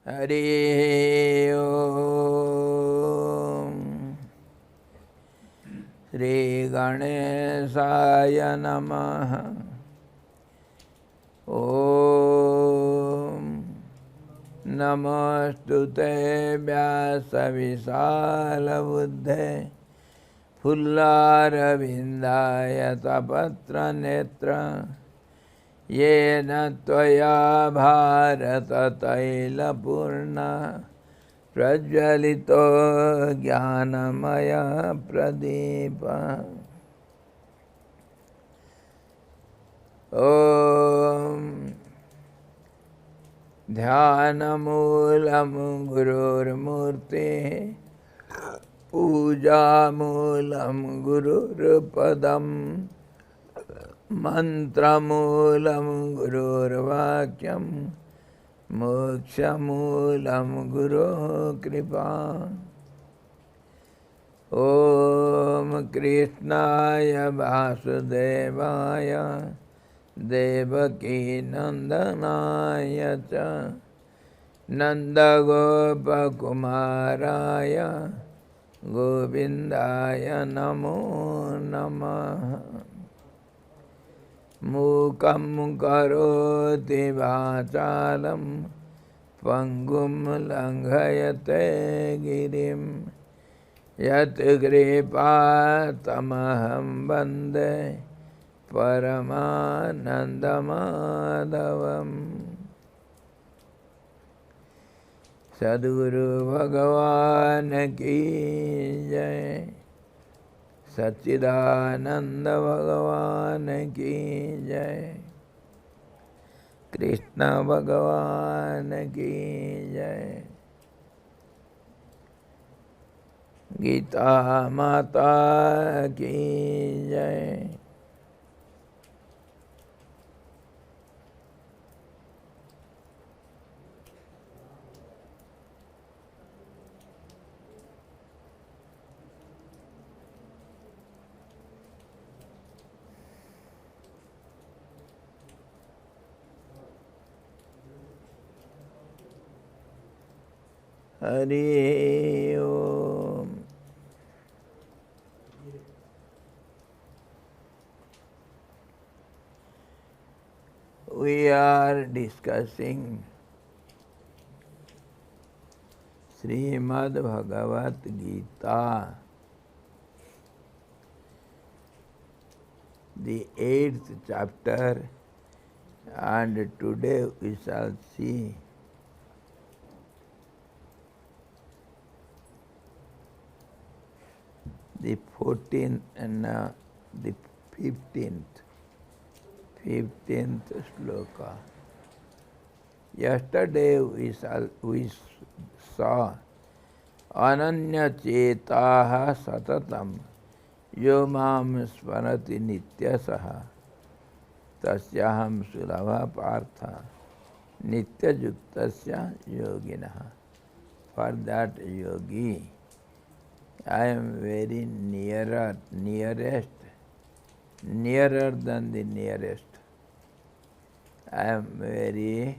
Hari Om. Shri Ganesaya Namaha. Om Namostute Vyasa Visala Buddhe Pullarvindaya Tapatra Netra Yena Tvaya Bharata Taila Purna Prajvalito Jnanamaya Pradeepa. Om Dhyanamulam Gururmurti Pujamulam Gururpadam Mantramulam Gururvakyam Mokshamulam Guru Kripa. Om Krishnaya Vasudevaya Devaki Nandanaya cha Nandagopakumaraya Govindaya Namo Namaha. Mukam karoti vachalam Pangum langhayate girim Yat kripa tamaham bande Paramanandamadavam. Sadguru Bhagavan ki jai. Satchidananda Bhagavan ki jai. Krishna Bhagavan ki jai. Gita Mata ki jai. Hari Om. We are discussing Srimad Bhagavad Gita, the 8th chapter, and today we shall see the 14th and the 15th sloka. Yesterday we saw Ananya Chetaha Satatam Yo Mam Smarati Nityasaha Tasyaham Sulabha Partha Nitya Yuktasya Yoginaha. For that yogi, I am very nearer than the nearest. I am very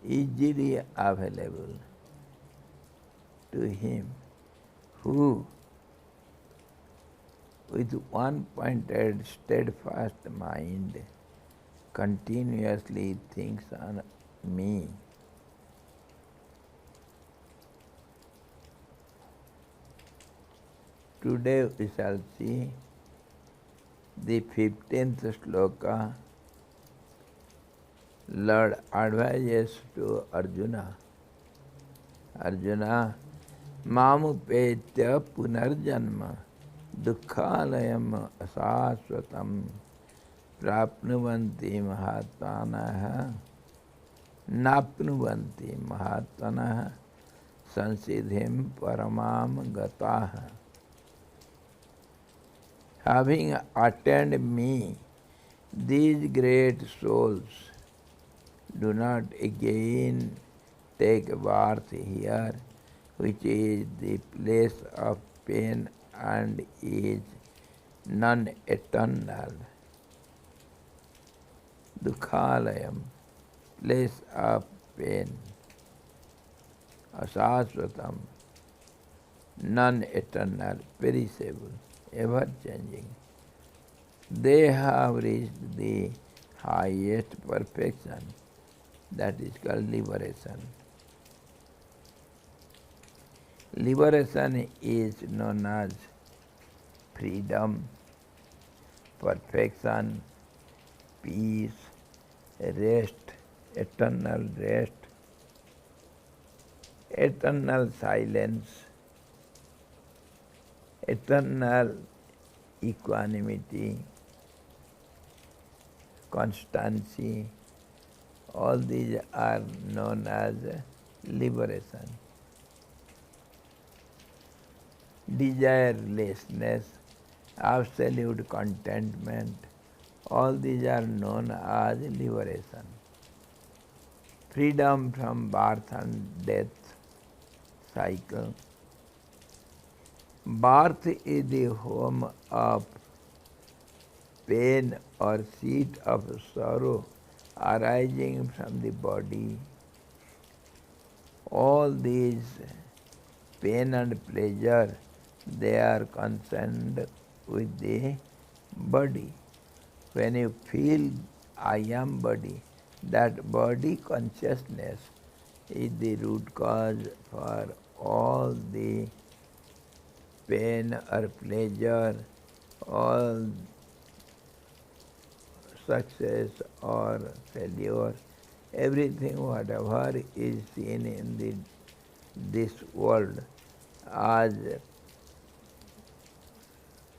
easily available to him who, with one-pointed, steadfast mind, continuously thinks on me. Today we shall see the 15th sloka. Lord advises to Arjuna. Arjuna, Mamupetya punarjanma dukkhalayam asasvatam prapnuvanti mahatmanaha napnuvanti mahatmanaha sansiddhim paramam gataha. Having attained me, these great souls do not again take birth here, which is the place of pain and is non-eternal. Dukkhalayam, place of pain. Asasvatam, non-eternal, perishable, ever-changing. They have reached the highest perfection, that is called liberation. Liberation is known as freedom, perfection, peace, rest, eternal rest, eternal silence, eternal equanimity, constancy. All these are known as liberation. Desirelessness, absolute contentment, all these are known as liberation. Freedom from birth and death cycle. Birth is the home of pain or seat of sorrow arising from the body. All these pain and pleasure, they are concerned with the body. When you feel I am body, that body consciousness is the root cause for all the pain or pleasure, all success or failure, everything whatever is seen in this world as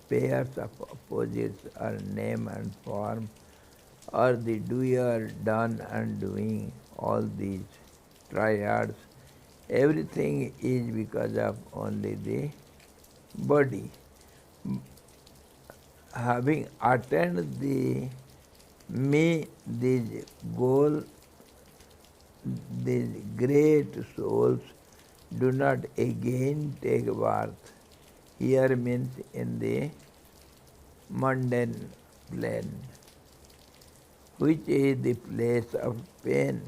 pairs of opposites or name and form, or the doer, done and doing, all these triads, everything is because of only the body. Having attained the me, this goal, these great souls do not again take birth. Here means in the mundane plane, which is the place of pain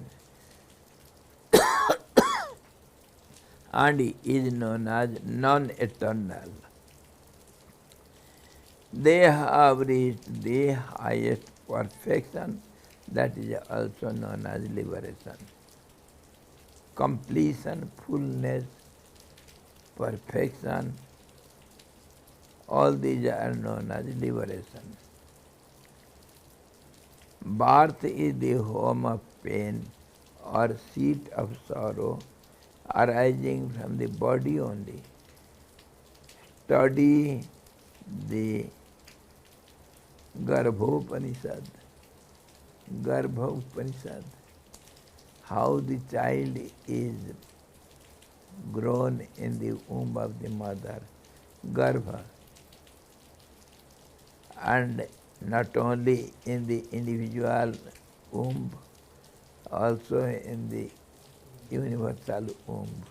and is known as non-eternal. They have reached the highest perfection, that is also known as liberation. Completion, fullness, perfection, all these are known as liberation. Birth is the home of pain or seat of sorrow arising from the body only. Study the Garbhopanishad, how the child is grown in the womb of the mother, Garbha, and not only in the individual womb, also in the universal womb.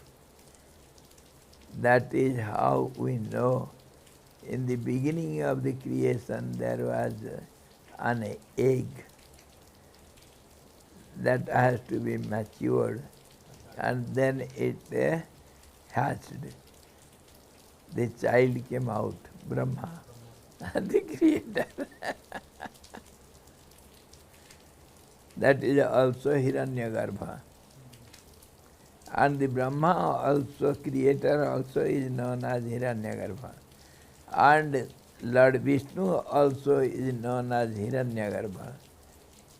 That is how we know in the beginning of the creation there was an egg that has to be matured, and then it hatched. The child came out, Brahma, the creator. That is also Hiranyagarbha. And the Brahma also, creator also is known as Hiranyagarbha. And Lord Vishnu also is known as Hiranyagarbha,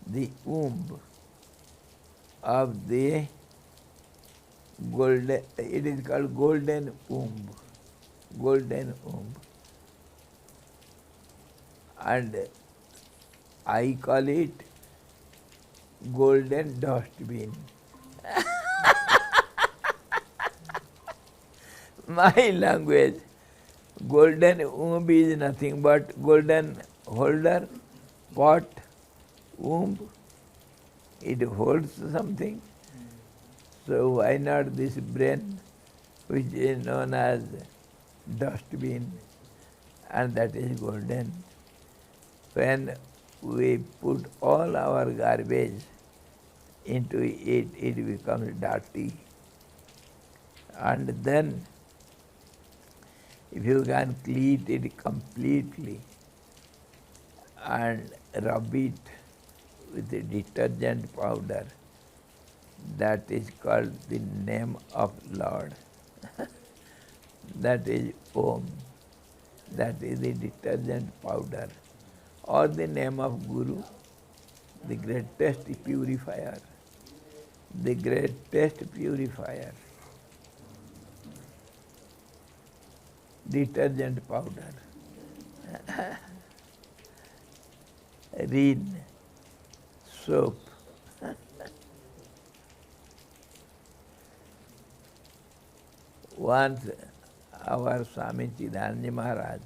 the womb of the golden, it is called golden womb, golden womb. And I call it golden dustbin. My language, golden womb is nothing but golden holder, pot, womb. It holds something. So why not this brain, which is known as dustbin, and that is golden. When we put all our garbage into it, it becomes dirty. And then if you can clean it completely and rub it with the detergent powder, that is called the name of Lord. That is Om. That is the detergent powder. Or the name of Guru, the greatest purifier. The greatest purifier. Detergent powder. Reed, soap. Once our Swami Chidananda Maharaj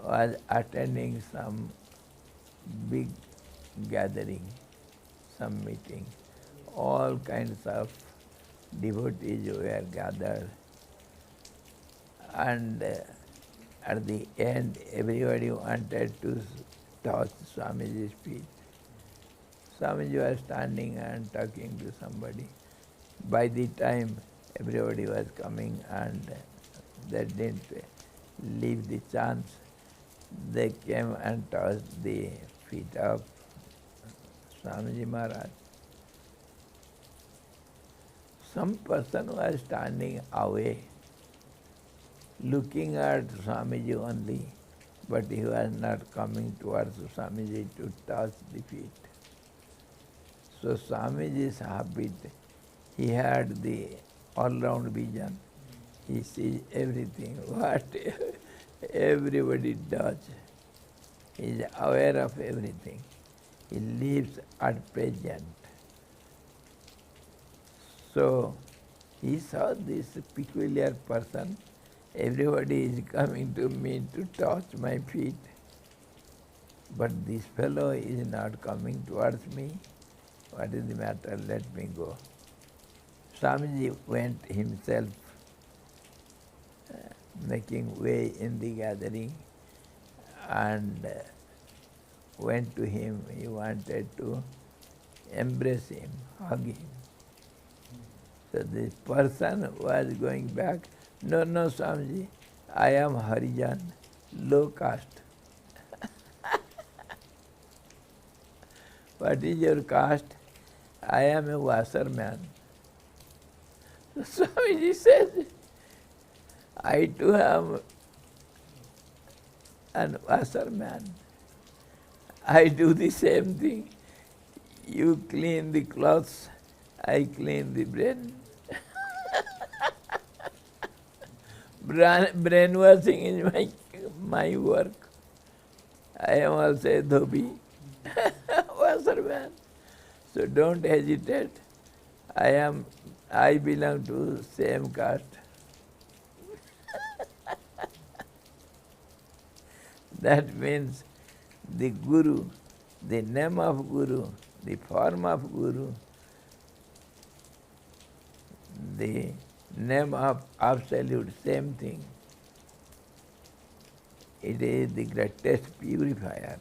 was attending some big gathering, some meeting. All kinds of devotees were gathered, and at the end everybody wanted to touch Swamiji's feet. Swamiji was standing and talking to somebody. By the time everybody was coming and they didn't leave the chance, they came and touched the feet of Swamiji Maharaj. Some person was standing away, looking at Swamiji only, but he was not coming towards Swamiji to touch the feet. So Swamiji's habit, he had the all-round vision. He sees everything, what everybody does. He is aware of everything. He lives at present. So he saw this peculiar person. Everybody is coming to me to touch my feet, but this fellow is not coming towards me. What is the matter? Let me go. Swamiji went himself, making way in the gathering, and went to him. He wanted to embrace him, hug him. So this person was going back. No, no, Swamiji, I am Harijan, low caste. What is your caste? I am a washerman. So Swamiji says, I too am an washerman. I do the same thing. You clean the clothes, I clean the brain. Brainwashing is my work. I am also a dhobi, washerman. So don't hesitate. I belong to same caste. That means the Guru, the name of Guru, the form of Guru, the name of Absolute, same thing. It is the greatest purifier.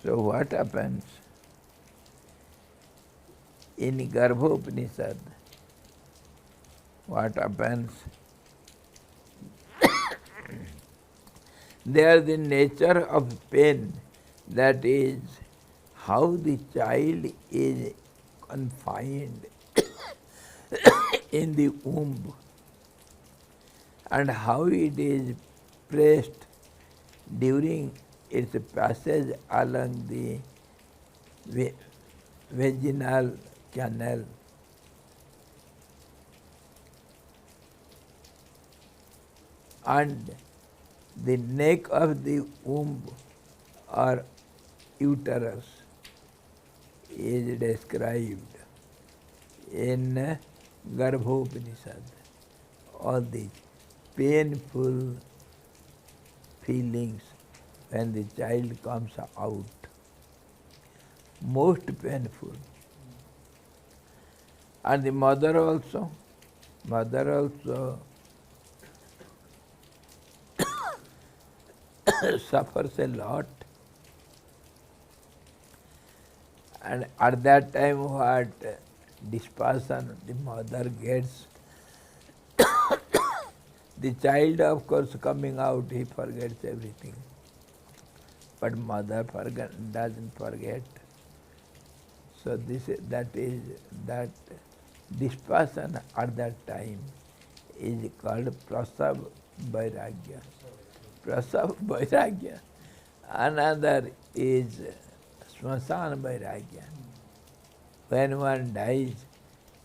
So what happens? In Garbhopanishad, what happens? There the nature of pain, that is how the child is confined in the womb and how it is pressed during its passage along the vaginal canal. And the neck of the womb or uterus is described in Garbhopanishad. All these painful feelings when the child comes out, most painful. And the mother also suffers a lot. And at that time what dispassion the mother gets, the child of course coming out, he forgets everything. But mother doesn't forget. So that dispassion at that time is called prasav vairagya. Prasav vairagya. Another is smasan vairagya. When one dies,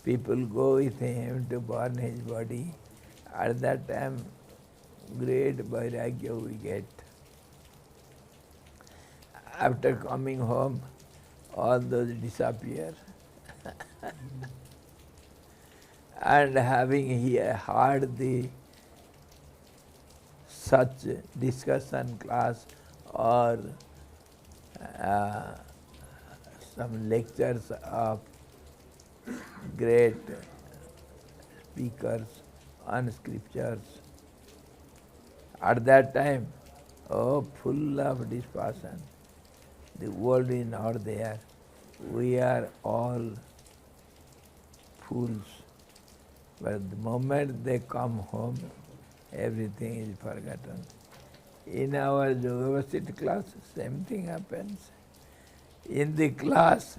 people go with him to burn his body. At that time, great vairagya we get. After coming home, all those disappear. And having heard the such discussion class or some lectures of great speakers on scriptures, at that time, oh, full of dispassion. The world is not there. We are all fools. But the moment they come home, everything is forgotten. In our university class, same thing happens. In the class,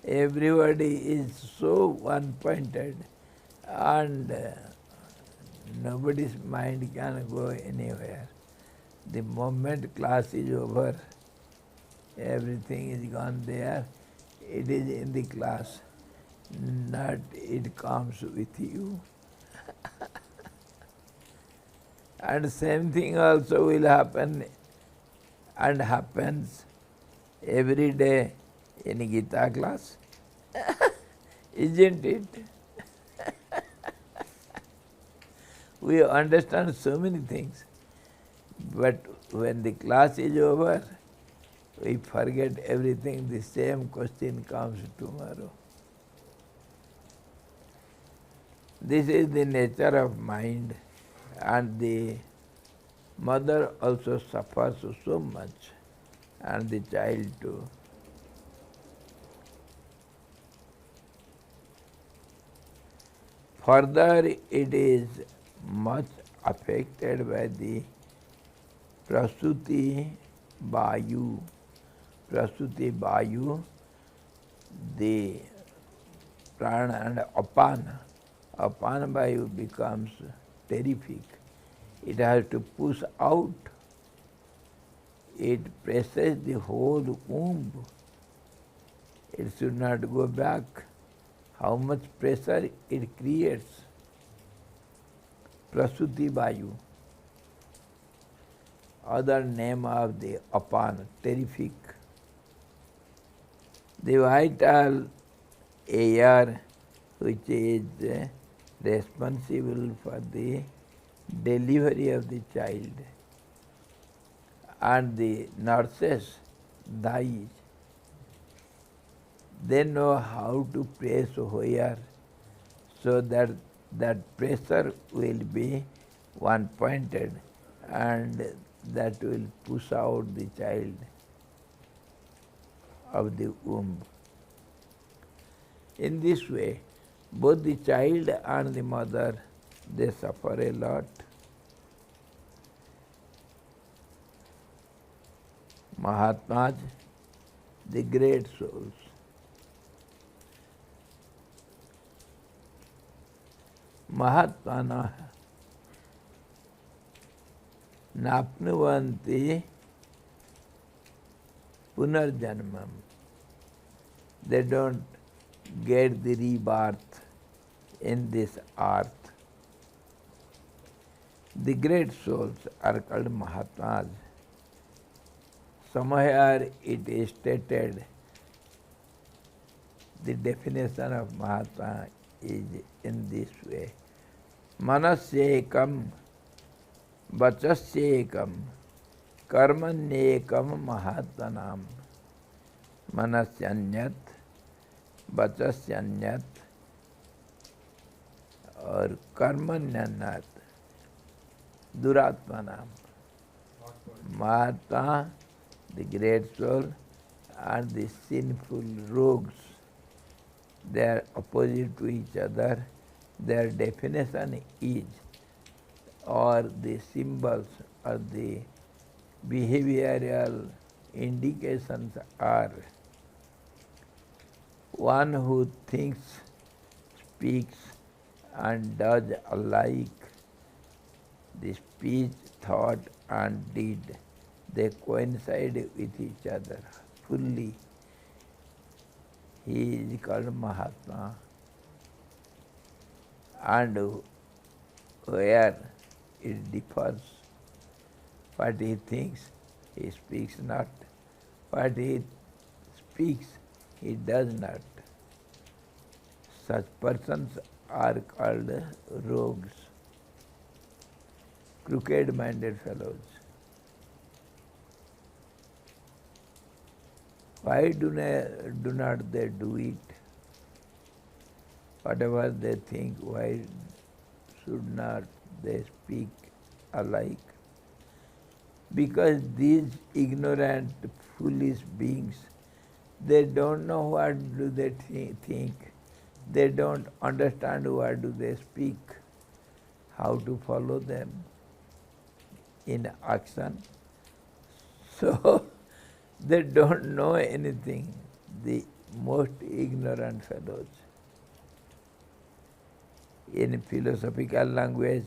everybody is so one-pointed and nobody's mind can go anywhere. The moment class is over, everything is gone there. It is in the class, not it comes with you. And same thing also will happen and happens every day in Gita class. Isn't it? We understand so many things, but when the class is over, we forget everything. The same question comes tomorrow. This is the nature of mind, and the mother also suffers so much, and the child too. Further, it is much affected by the prasuti vayu. Prasuti vayu, the prana and apana. Apana vayu becomes terrific. It has to push out. It presses the whole womb. It should not go back. How much pressure it creates. Prasuti vayu. Other name of the apana, terrific. The vital air which is responsible for the delivery of the child, and the nurses, dais, they know how to press where so that that pressure will be one-pointed and that will push out the child of the womb. In this way, both the child and the mother, they suffer a lot. Mahatmas, the great souls, Mahatmana napnuvanti punarjanmam. They don't get the rebirth in this earth. The great souls are called Mahatmas. Somewhere it is stated, the definition of Mahatma is in this way. Manasyekam, vachasyekam, karmanyekam mahatmanam. Manasyanyat, vachasyanyat, or karmanyanyat, duratmanam. Mahatma, the great soul, and the sinful rogues, they are opposite to each other. Their definition is, or the symbols or the behavioral indications are: one who thinks, speaks, and does alike. The speech, thought, and deed, they coincide with each other fully. He is called Mahatma. And where it differs, what he thinks, he speaks not. What he speaks, he does not. Such persons are called rogues, crooked-minded fellows. Why do not they do it? Whatever they think, why should not they speak alike? Because these ignorant, foolish beings, they don't know what do they think. They don't understand what do they speak, how to follow them in action. So they don't know anything, the most ignorant fellows. In philosophical language,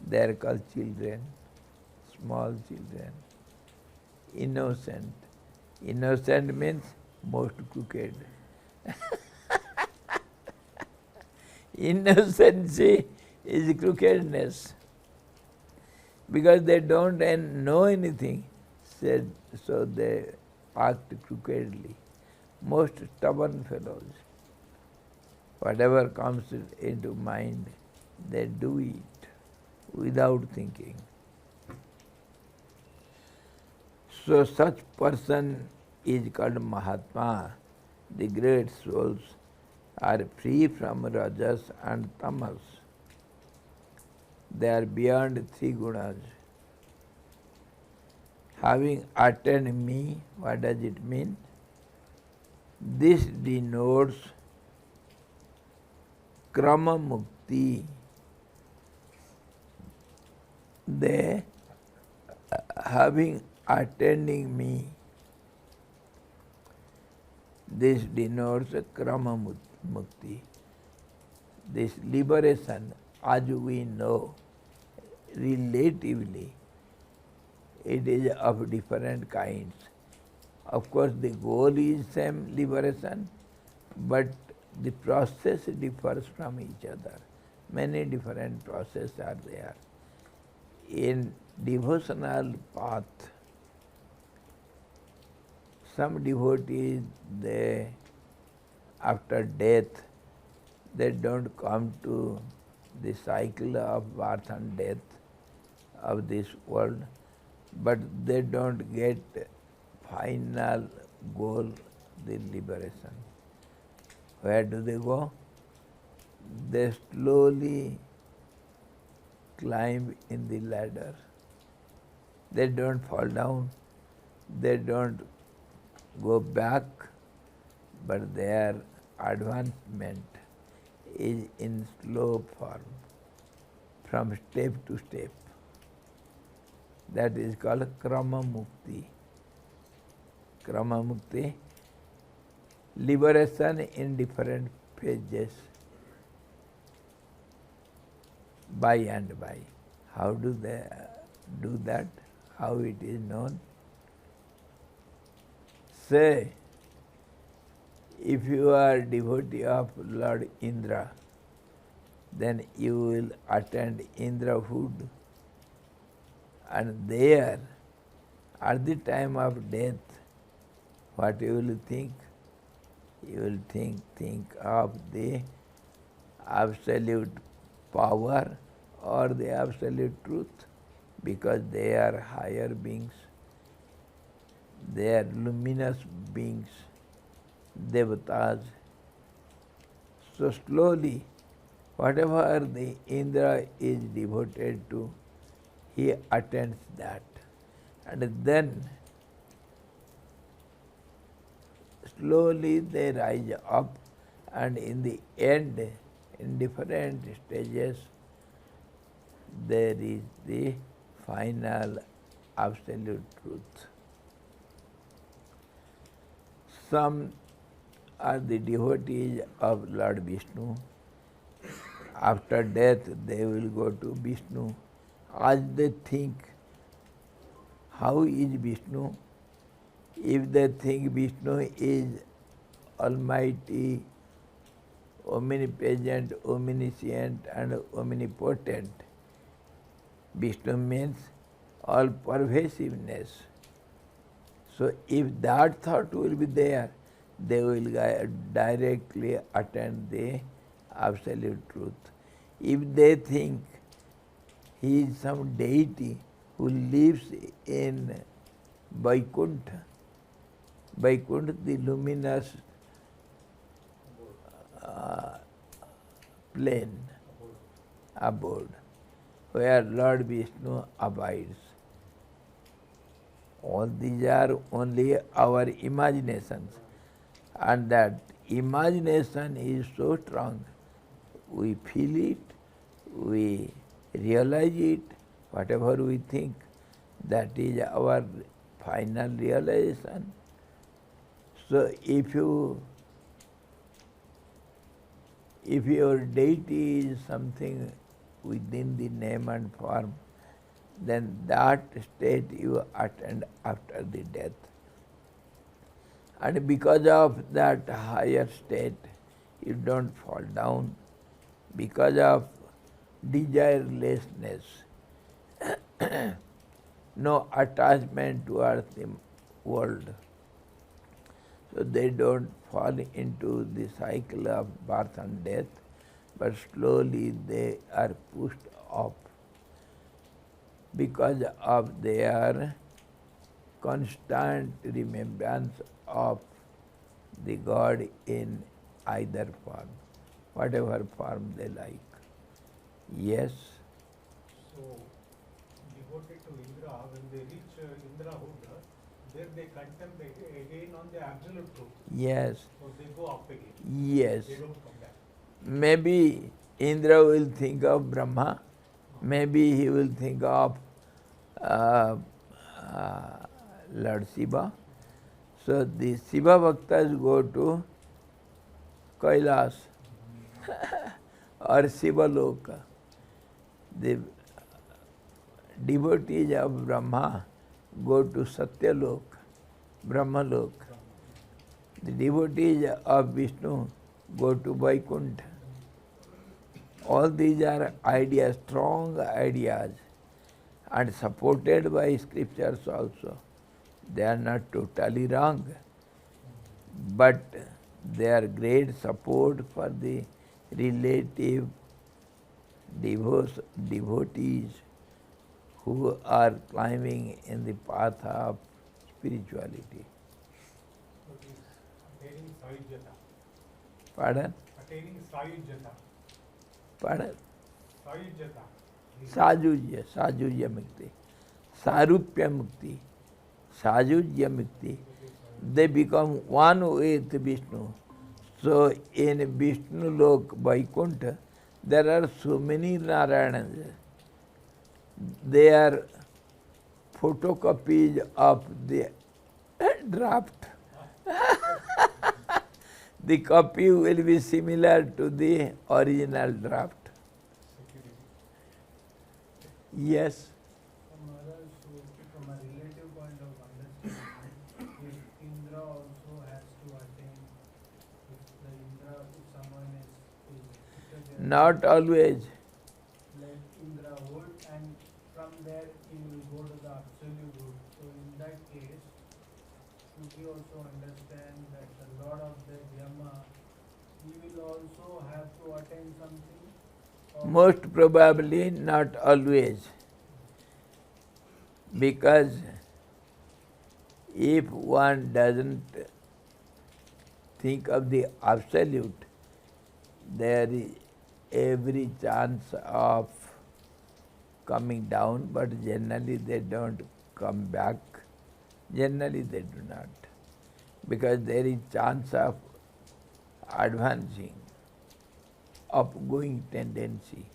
they are called children, small children, innocent. Innocent means most crooked. Innocency is crookedness, because they don't know anything, so they act crookedly. Most stubborn fellows. Whatever comes into mind, they do it without thinking. So such person is called Mahatma. The great souls are free from rajas and tamas. They are beyond three gunas. Having attained me, what does it mean? This denotes Krama Mukti. They, having attending me, this denotes Krama Mukti. This liberation, as we know, relatively, it is of different kinds. Of course, the goal is same, liberation, but the process differs from each other. Many different processes are there. In devotional path, some devotees, they, after death, they don't come to the cycle of birth and death of this world, but they don't get final goal, the liberation. Where do they go? They slowly climb in the ladder. They don't fall down, they don't go back, but their advancement is in slow form, from step to step. That is called Krama Mukti. Krama Mukti, liberation in different phases, by and by. How do they do that? How it is known? Say, if you are devotee of Lord Indra, then you will attend Indrahood, and there, at the time of death, what you will think? You will think of the absolute power or the absolute truth, because they are higher beings, they are luminous beings, devatas. So slowly, whatever the Indra is devoted to, he attends that. And then slowly they rise up, and in the end, in different stages, there is the final absolute truth. Some are the devotees of Lord Vishnu. After death, they will go to Vishnu. As they think, how is Vishnu? If they think Vishnu is almighty, omnipresent, omniscient, and omnipotent, Vishnu means all pervasiveness. So if that thought will be there, they will directly attain the absolute truth. If they think he is some deity who lives in Vaikuntha, Vaikuntha, the luminous plane, abode, where Lord Vishnu abides. All these are only our imaginations, and that imagination is so strong. We feel it, we realize it, whatever we think, that is our final realization. So if your deity is something within the name and form, then that state you attain after the death. And because of that higher state, you don't fall down. Because of desirelessness, no attachment towards the world. So they don't fall into the cycle of birth and death, but slowly they are pushed up because of their constant remembrance of the God in either form, whatever form they like. Yes. So, devoted to Indra, when they reach Indrahood, there they contemplate again on the absolute truth. Yes. So they go up again. Yes. They don't come back. Maybe Indra will think of Brahma, maybe he will think of uh, Lord Shiva. So the Shiva Bhaktas go to Kailas or Shiva Loka. The devotees of Brahma go to Satyalok, Brahmalok. The devotees of Vishnu go to Vaikuntha. All these are ideas, strong ideas, and supported by scriptures also. They are not totally wrong, but they are great support for the relative devotees who are climbing in the path of spirituality. So it is attaining Sayujjata. Pardon? Attaining Sayujjata. Pardon? Sayujjata. Sajujya Mukti. Sarupya Mukti. Sajujya Mukti. They become one with Vishnu. So in Vishnu Lok, Vaikuntha, there are so many Narayanas. They are photocopies of the draft. The copy will be similar to the original draft. Yes. Maharaj, so from a relative point of understanding, if Indra also has to attain, if someone is Not always. like Indra would, and from there he will go to the absolute good. So in that case, should we also understand that the Lord of the Brahma, he will also have to attain something? Most probably not always. Because if one doesn't think of the absolute, there is every chance of coming down, but generally they don't come back. Generally they do not. because there is chance of advancing, upgoing tendency.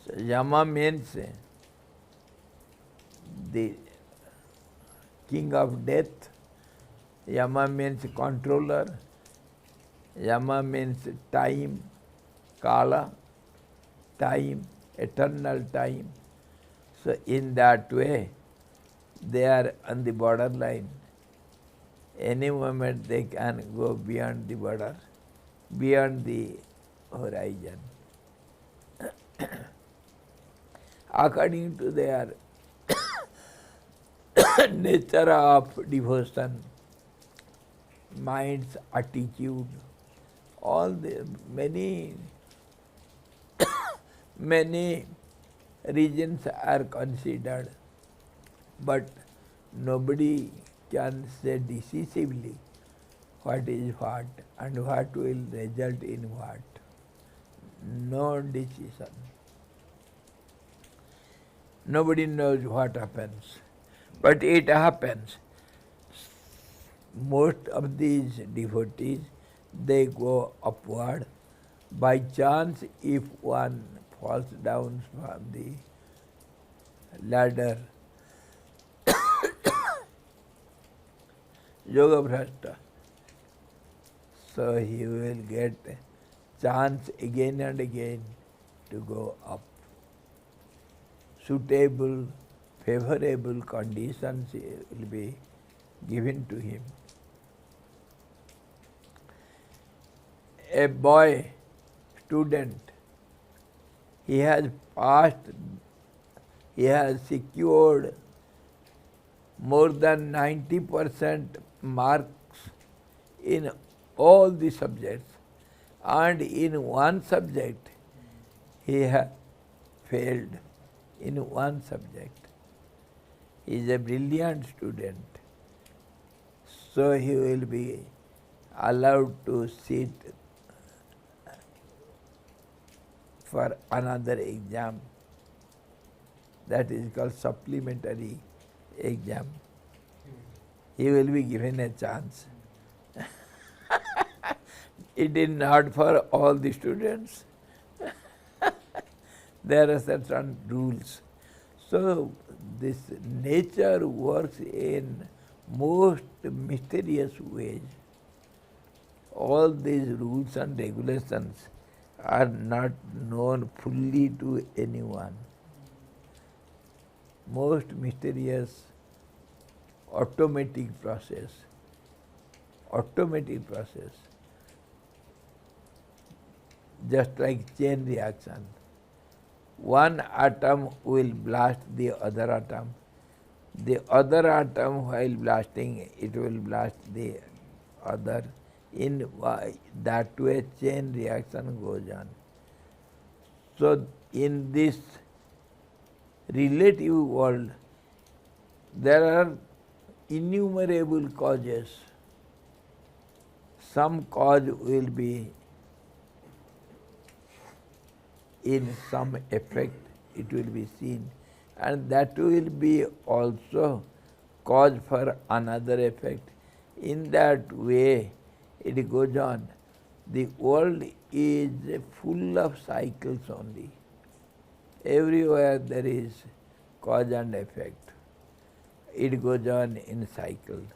So Yama means the king of death. Yama means controller. Yama means time, kala, time, eternal time. So in that way, they are on the borderline. Any moment they can go beyond the border, beyond the horizon. According to their nature of devotion, mind's attitude, all the many reasons are considered, but nobody can say decisively what is what and what will result in what. No decision. Nobody knows what happens, but it happens. Most of these devotees, they go upward. By chance, if one falls down from the ladder, yoga bhrashta, so he will get chance again and again to go up. Suitable, favorable conditions will be given to him. A boy, student, he has passed, he has secured more than 90% marks in all the subjects, and in one subject he has failed. In one subject. He is a brilliant student, so he will be allowed to sit for another exam. That is called supplementary exam. He will be given a chance. It is not for all the students. There are certain rules. So this nature works in most mysterious ways. All these rules and regulations are not known fully to anyone. Most mysterious automatic process. Just like chain reaction. One atom will blast the other atom. The other atom, while blasting, it will blast the other. In that way, chain reaction goes on. So, in this relative world, there are innumerable causes. Some cause will be in some effect, it will be seen, and that will be also cause for another effect. In that way, it goes on. The world is full of cycles only. Everywhere there is cause and effect. It goes on in cycle.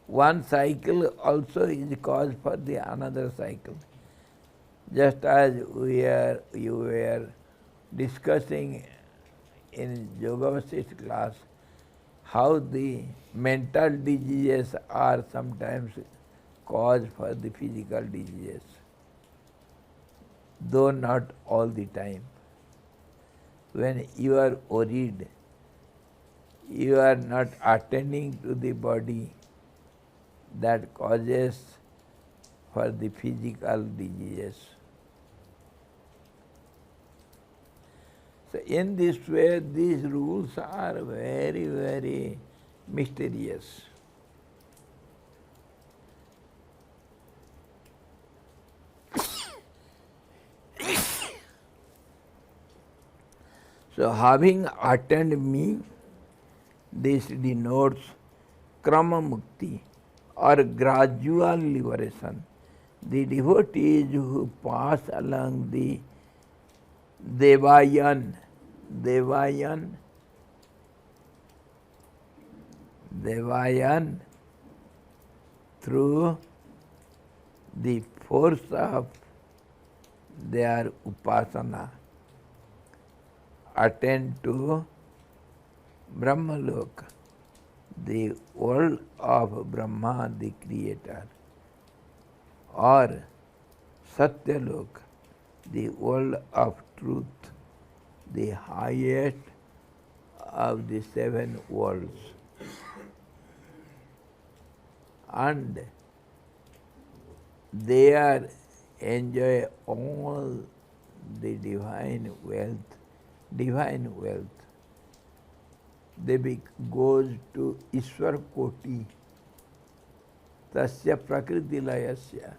One cycle also is cause for the another cycle. Just as you were discussing in Yoga Vasisth class, how the mental diseases are sometimes cause for the physical diseases, though not all the time. When you are worried, you are not attending to the body, that causes for the physical diseases. So in this way, these rules are very, very mysterious. So having attained me, this denotes krama mukti, or gradual liberation. The devotees who pass along the Devayan, Devayan, Devayan through the force of their upasana attain to Brahmalok, the world of Brahma, the creator, or Satyalok, the world of truth, the highest of the seven worlds. And there enjoy all the divine wealth, divine wealth. They goes to Ishwar Koti, Tasya Prakriti Layasya.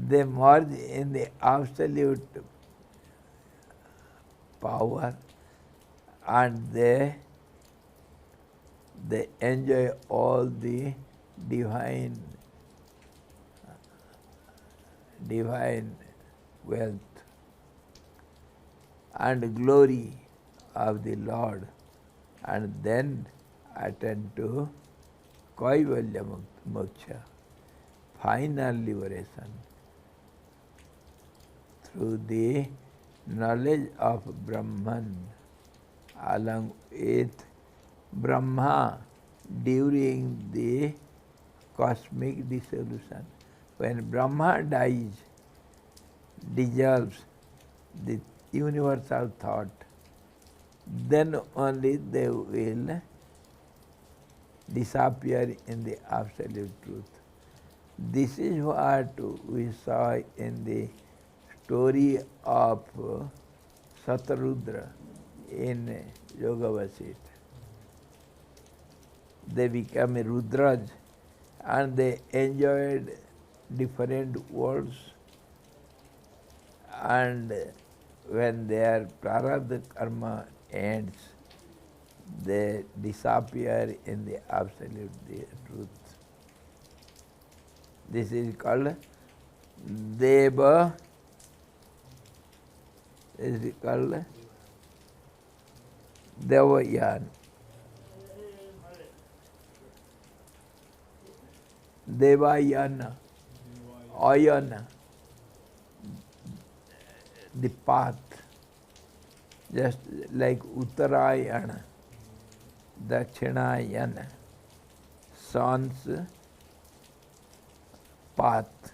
They merge in the absolute power and they enjoy all the divine wealth and glory of the Lord, and then attain to Kaivalya Moksha, final liberation, through the knowledge of Brahman along with Brahma during the cosmic dissolution. When Brahma dies, dissolves the universal thought, then only they will disappear in the absolute truth. This is what we saw in the story of Satarudra in Yoga Vasishtha. They became Rudras and they enjoyed different worlds, and when their prarabdha karma ends, they disappear in the absolute truth. This is called Deva, this is called Devayan. Devayana, Ayana, the path, just like Uttarayana, Dakshinayana, sun's path,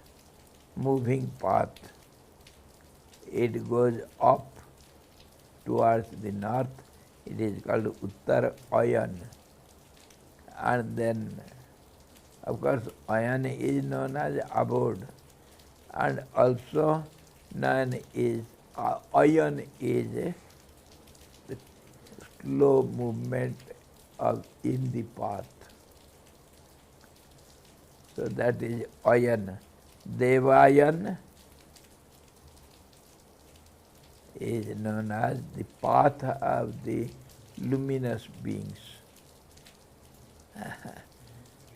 moving path. It goes up towards the north, it is called Uttarayana. And then, of course, Ayana is known as abode, and also known is Ayan is the slow movement of in the path. So that is Ayan. Devayan is known as the path of the luminous beings.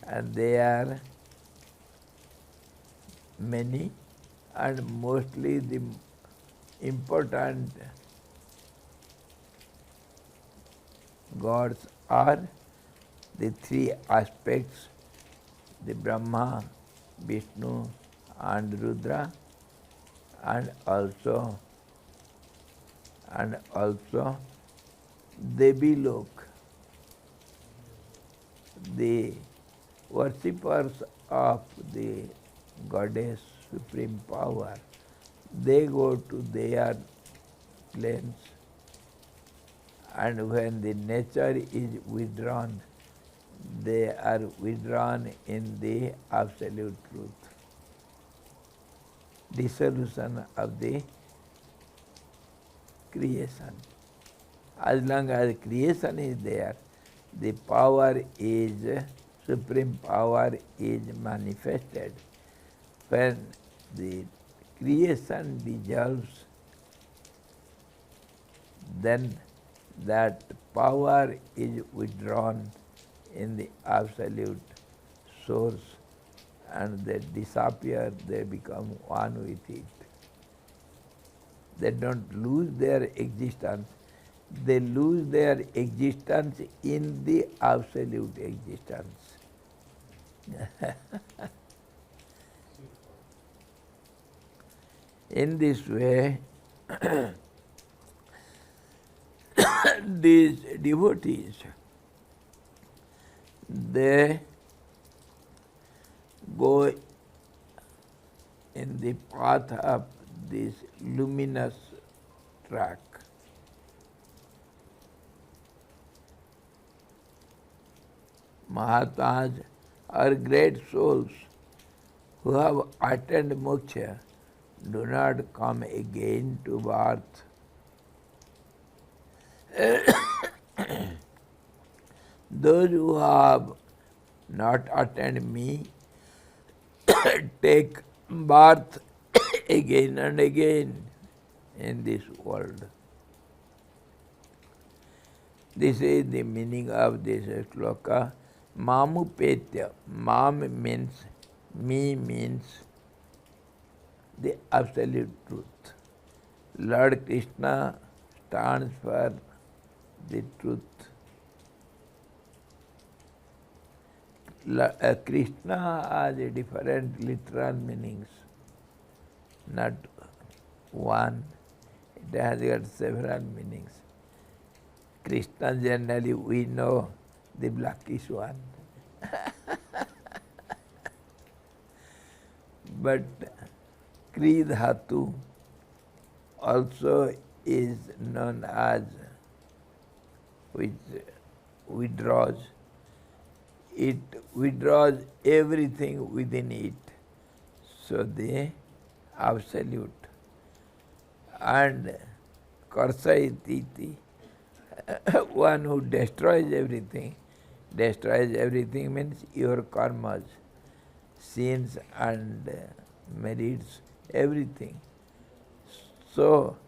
And they are many, and mostly the important gods are the three aspects, the Brahma, Vishnu and Rudra, and also Devilok. The worshippers of the goddess supreme power, they go to their planes, and when the nature is withdrawn, they are withdrawn in the absolute truth. Dissolution of the creation. As long as creation is there, the power is, supreme power is manifested. When the creation dissolves, then that power is withdrawn in the absolute source, and they disappear, they become one with it. They don't lose their existence, they lose their existence in the absolute existence. In this way, these devotees, they go in the path of this luminous track. Mahatmas are great souls who have attained moksha, do not come again to birth. Those who have not attained me take birth again and again in this world. This is the meaning of this sloka. Mamupetya. Mam means, me means the absolute truth. Lord Krishna stands for the truth. Krishna has a different literal meanings, not one. It has got several meanings. Krishna generally we know the blackish one. But Kri Dhatu also is known as, which withdraws. It withdraws everything within it. So the absolute. And Karsaititi, one who destroys everything. Destroys everything means your karmas, sins and merits, everything. So,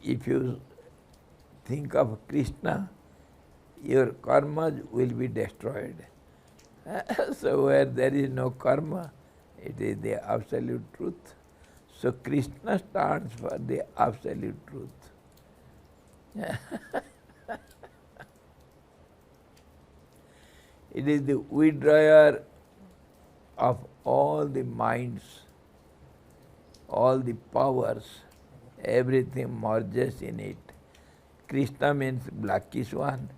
if you think of Krishna, your karmas will be destroyed. So where there is no karma, it is the absolute truth. So Krishna stands for the absolute truth. It is the withdrawer of all the minds, all the powers, everything merges in it. Krishna means blackish one,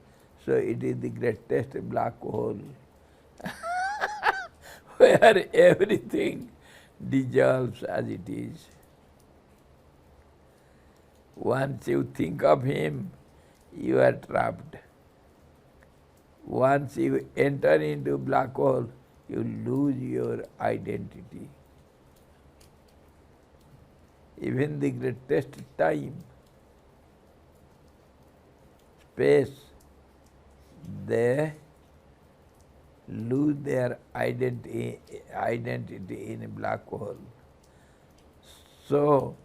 so it is the greatest black hole where everything dissolves as it is. Once you think of him, you are trapped. Once you enter into black hole, you lose your identity. Even the greatest time, space, they lose their identity in a black hole. So,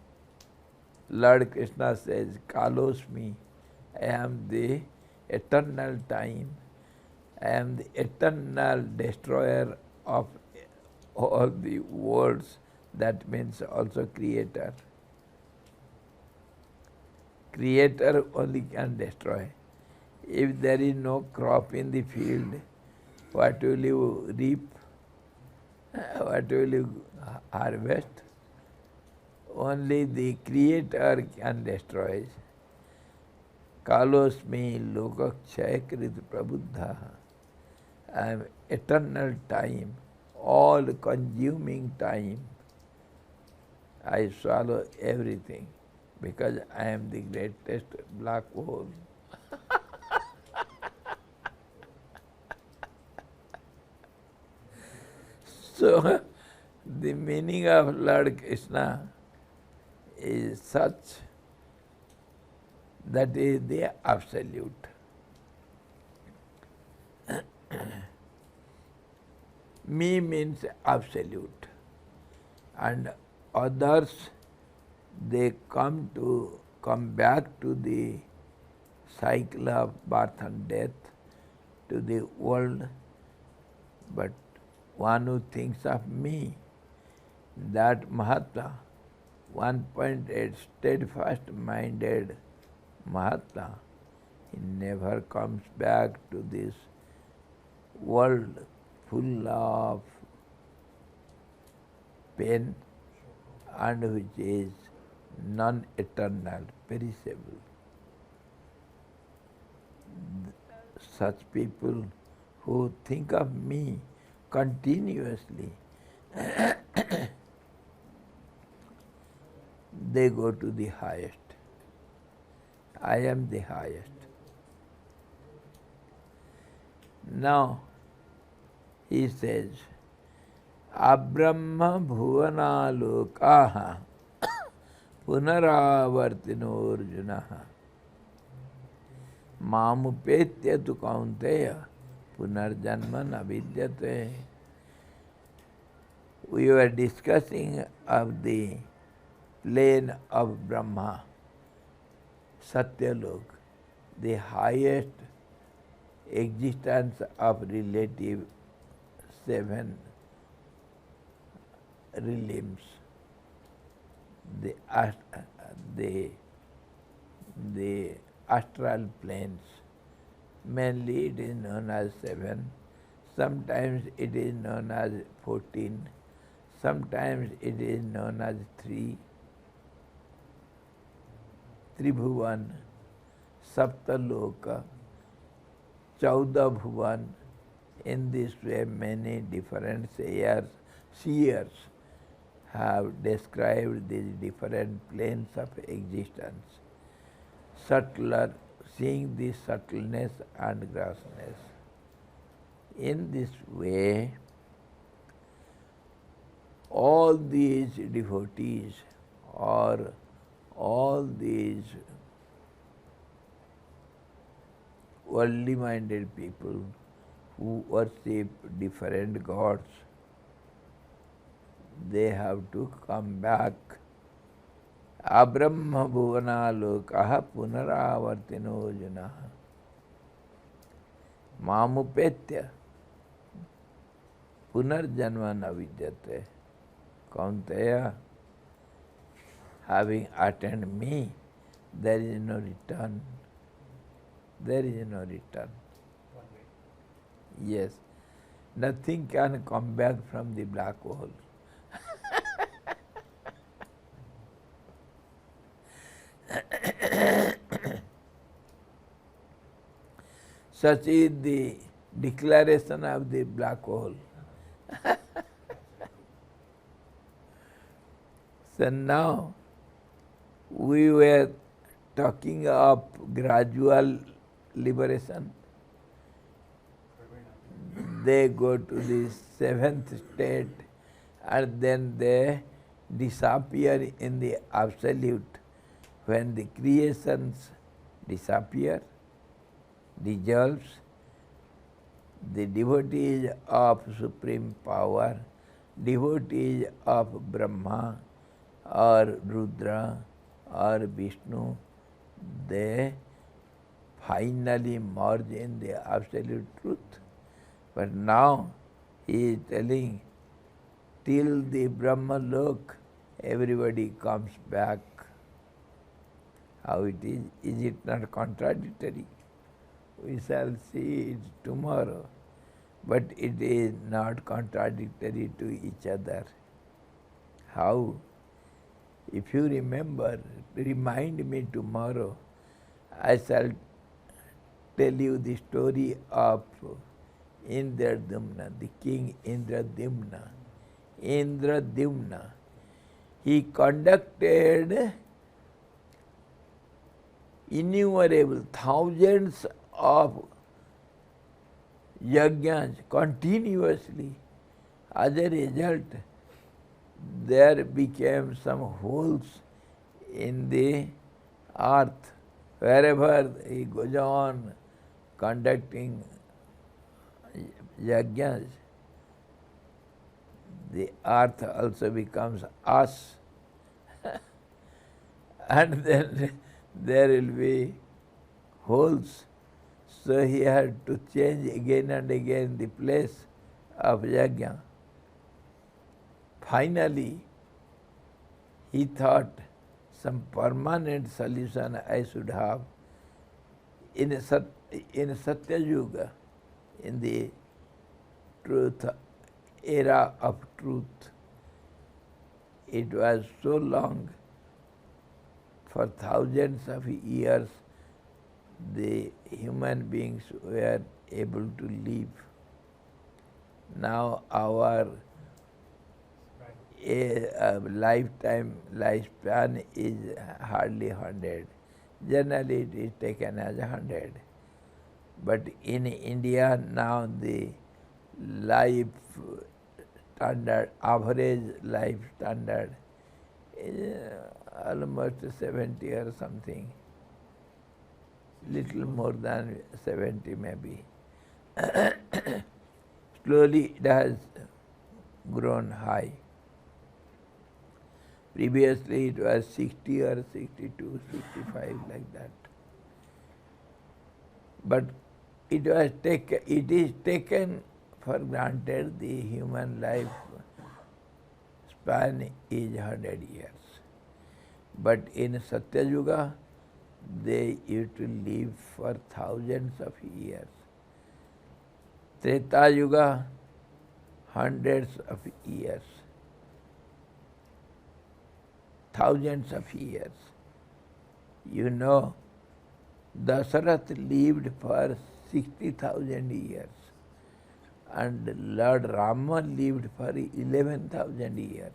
Lord Krishna says, Kalosmi, I am the eternal time, I am the eternal destroyer of all the worlds. That means also creator. Creator only can destroy. If there is no crop in the field, what will you reap? What will you harvest? Only the Creator can destroy. Kalosmi lokakshaya krit prabuddha. I am eternal time, all consuming time. I swallow everything because I am the greatest black hole. So, the meaning of Lord Krishna is such that is the absolute. Me means absolute, and others, they come back to the cycle of birth and death, to the world, but one who thinks of me, that Mahatma, 1.8 steadfast-minded Mahatma, he never comes back to this world full of pain and which is non-eternal, perishable. Such people who think of me continuously, they go to the highest. I am the highest. Now, he says, Abrahma bhuvana lokaha punaravartino arjunaha mamupetya tu kaunteya punarjanma navidyate. We were discussing of the plane of Brahma, Satyalok, the highest existence of relative 7 realms. The astral planes. Mainly it is known as 7. Sometimes it is known as 14. Sometimes it is known as 3. Tribhuvan, Saptaloka, Chauda Bhuvan. In this way, many different seers have described these different planes of existence. Subtler, seeing the subtleness and grossness. In this way, all these devotees or all these worldly minded people who worship different gods, they have to come back. Abrahma bhuvana lokaha punaravartino junaha mamupetya punarjanma navidyate. Kaunteya, having attained me, there is no return. There is no return. Yes. Nothing can come back from the black hole. Such is the declaration of the black hole. So now we were talking of gradual liberation. They go to the 7th state and then they disappear in the absolute. When the creations disappear, dissolves, the devotees of Supreme Power, devotees of Brahma or Rudra or Vishnu, they finally merge in the absolute truth. But now he is telling, till the Brahma Lok, everybody comes back. How it is? Is it not contradictory? We shall see it tomorrow. But it is not contradictory to each other. How? If you remember, remind me tomorrow, I shall tell you the story of Indradumna, the king Indradumna. Indradumna, he conducted innumerable thousands of yajnas continuously. As a result, there became some holes in the earth. Wherever he goes on conducting yajnas, the earth also becomes ash. And then there will be holes. So he had to change again and again the place of yajna. finally, he thought some permanent solution I should have in Satya Yuga, in the truth era of truth. It was so long, for thousands of years the human beings were able to live. Now our lifespan is hardly 100. Generally it is taken as 100. But in India now the life standard, average life standard is almost 70 or something. Little more than 70 maybe. Slowly it has grown high. Previously it was 60 or 62, 65 like that. But it is taken for granted the human life span is 100 years. But in Satya Yuga, they used to live for thousands of years. Treta Yuga, hundreds of years. Thousands of years. You know, Dasarath lived for 60,000 years and Lord Rama lived for 11,000 years.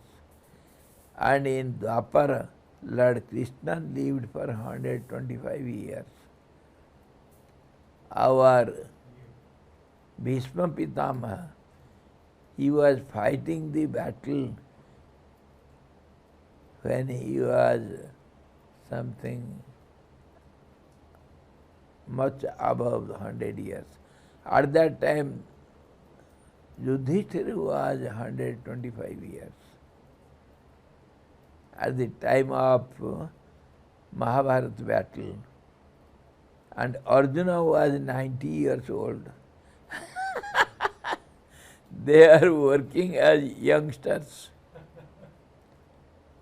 And in Dwapara, Lord Krishna lived for 125 years. Our Bhishma Pitamaha, he was fighting the battle when he was something much above 100 years. At that time, Yudhishthira was 125 years. At the time of Mahabharata battle, and Arjuna was 90 years old. They are working as youngsters.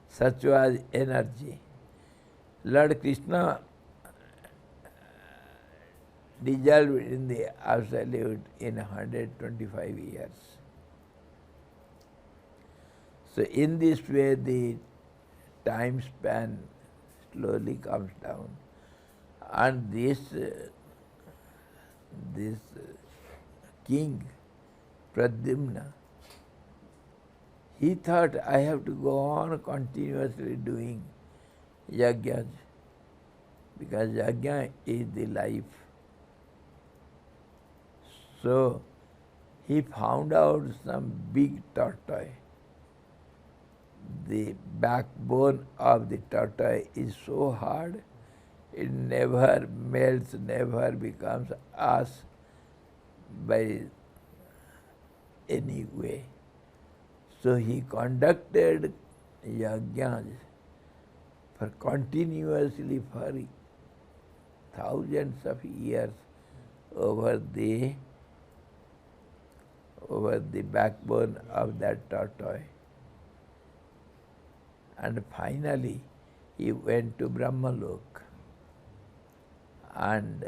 Such was energy. Lord Krishna dissolved in the absolute in 125 years. So in this way the time span slowly comes down. And this king, Pradyumna, he thought, I have to go on continuously doing yajnas, because yajna is the life. So he found out some big tortoise. The backbone of the tortoise is so hard, it never melts, never becomes ash by any way. So he conducted yajnas for continuously for thousands of years over the backbone of that tortoise. And finally he went to Brahmalok. And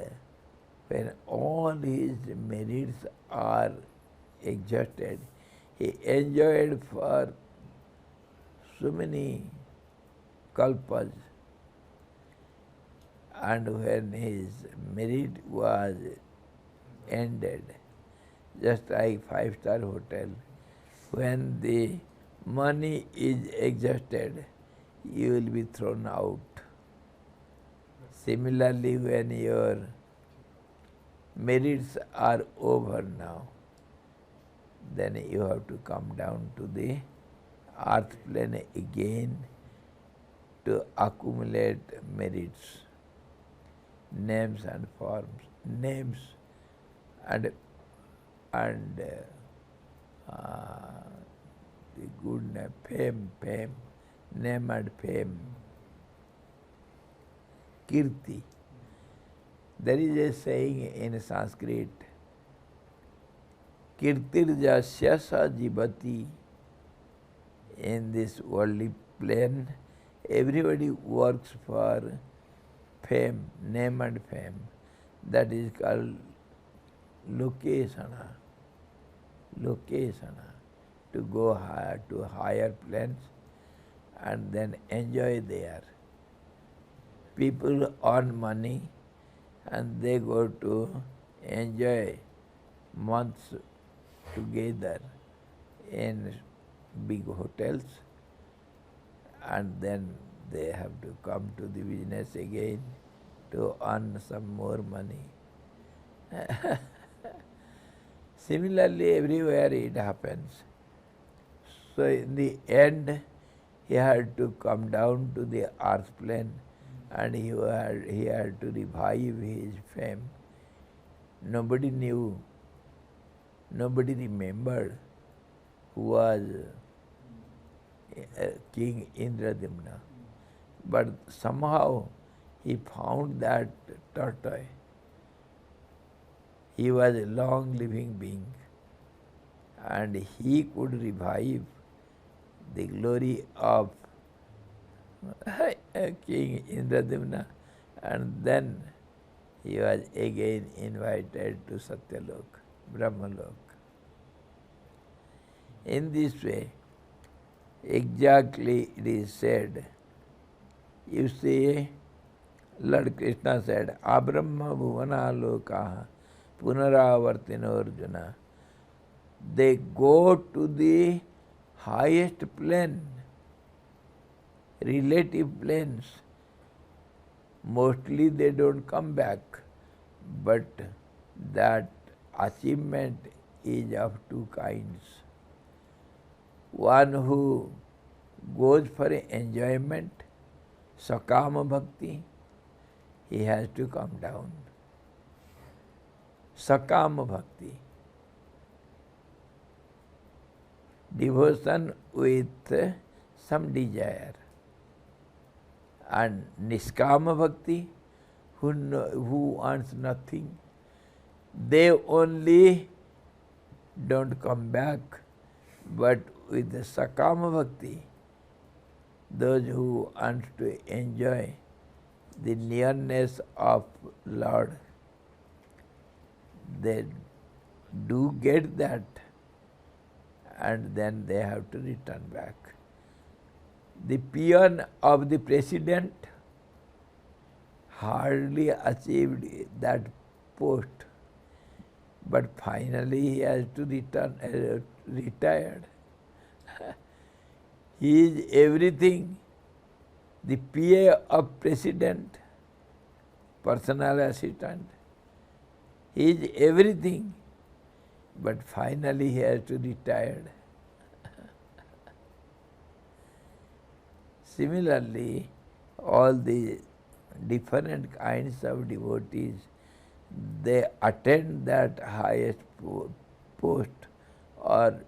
when all his merits are exhausted, he enjoyed for so many kalpas. And when his merit was ended, just like 5-star hotel, when the money is exhausted, you will be thrown out. Similarly, when your merits are over now, then you have to come down to the earth plane again to accumulate merits, names and forms, names and the good name, fame, name and fame, kirti. There is a saying in Sanskrit, kirtirjasya sa jivati, in this worldly plane, everybody works for fame, name and fame. That is called lokesana. Lokesana. To go higher, to higher planes and then enjoy there. People earn money and they go to enjoy months together in big hotels, and then they have to come to the business again to earn some more money. Similarly, everywhere it happens. So in the end, he had to come down to the earth plane and he had to revive his fame. Nobody knew, nobody remembered who was King Indradimna. But somehow he found that tortoise. He was a long living being and he could revive the glory of King Indradimna, and then he was again invited to Satyalok, Brahmalok. In this way, exactly it is said. You see, Lord Krishna said, Abrahma bhuvana lokaha punaravartino Arjuna. They go to the highest plane, relative planes. Mostly they don't come back, but that achievement is of two kinds. One who goes for enjoyment, sakama bhakti, he has to come down. Sakama bhakti. Devotion with some desire. And niskama bhakti, who wants nothing, they only don't come back. But with the sakama bhakti, those who want to enjoy the nearness of Lord, they do get that, and then they have to return back. The peon of the president hardly achieved that post, but finally he has to retired. He is everything. The PA of president, personal assistant, he is everything, but finally he has to retire. Similarly, all the different kinds of devotees, they attain that highest post or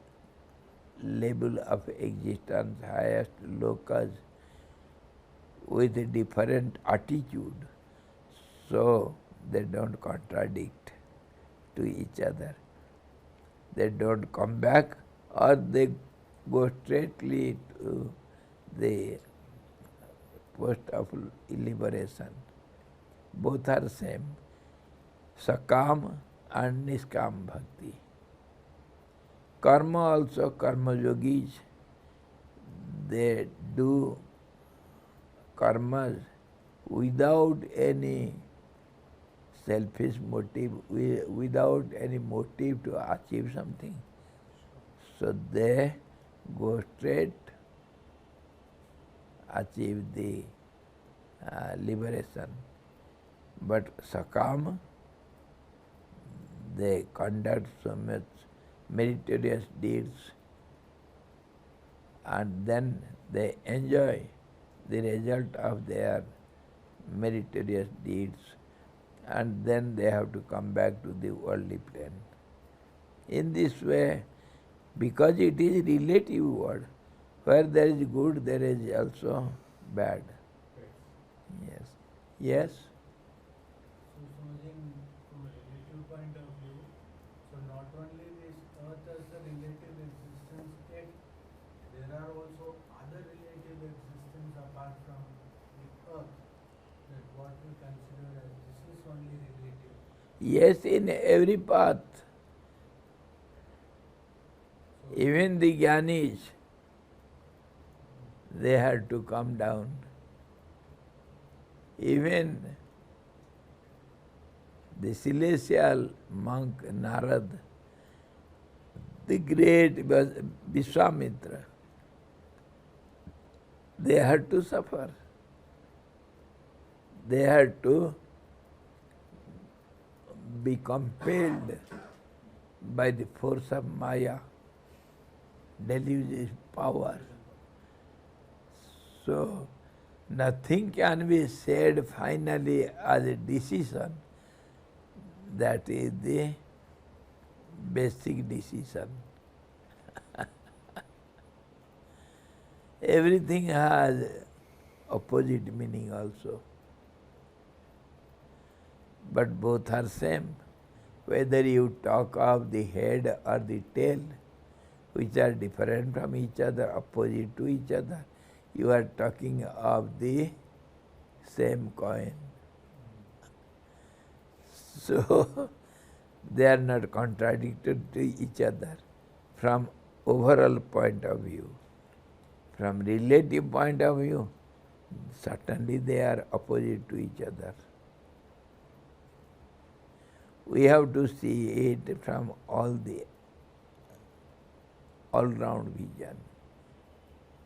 level of existence, highest locus, with a different attitude. So they don't contradict to each other. They don't come back, or they go straightly to the post of liberation. Both are same. Sakam and Niskam Bhakti. Karma also, karma yogis, they do karmas without any selfish motive, without any motive to achieve something. So they go straight, achieve the liberation. But Sakam, they conduct so much meritorious deeds, and then they enjoy the result of their meritorious deeds, and then they have to come back to the worldly plane. In this way, because it is relative world, where there is good, there is also bad. Yes. Yes? So supposing from a relative point of view, so not only this earth as a relative existence, yet there are also Yes, in every path. Even the Jnanis, they had to come down. Even the celestial monk Narad, the great Vishwamitra, they had to suffer. They had to be compelled by the force of Maya, delusive power. So, nothing can be said finally as a decision. That is the basic decision. Everything has opposite meaning also. But both are same. Whether you talk of the head or the tail, which are different from each other, opposite to each other, you are talking of the same coin. So, they are not contradicted to each other from overall point of view. From relative point of view, certainly they are opposite to each other. We have to see it from all-round vision,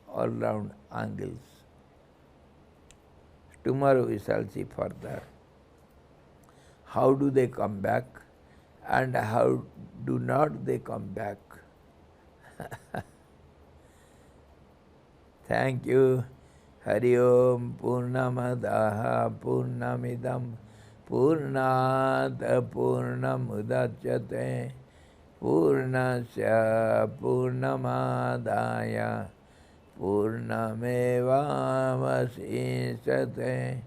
all-round angles. Tomorrow we shall see further. How do they come back and how do not they come back? Thank you. Hari Om Purnamadaha Purnamidam Purnat Purnamudachyate Purnasya Purnamadaya Purnamevavasisate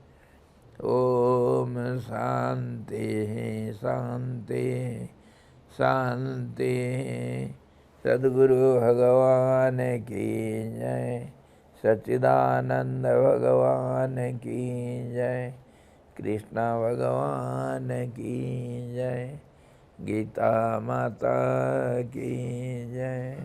Om Shanti Shanti Shanti Sadguru Bhagavan ki jai Sachidananda Bhagavan ki jai Krishna Bhagavan ki jai Gita Mata ki jai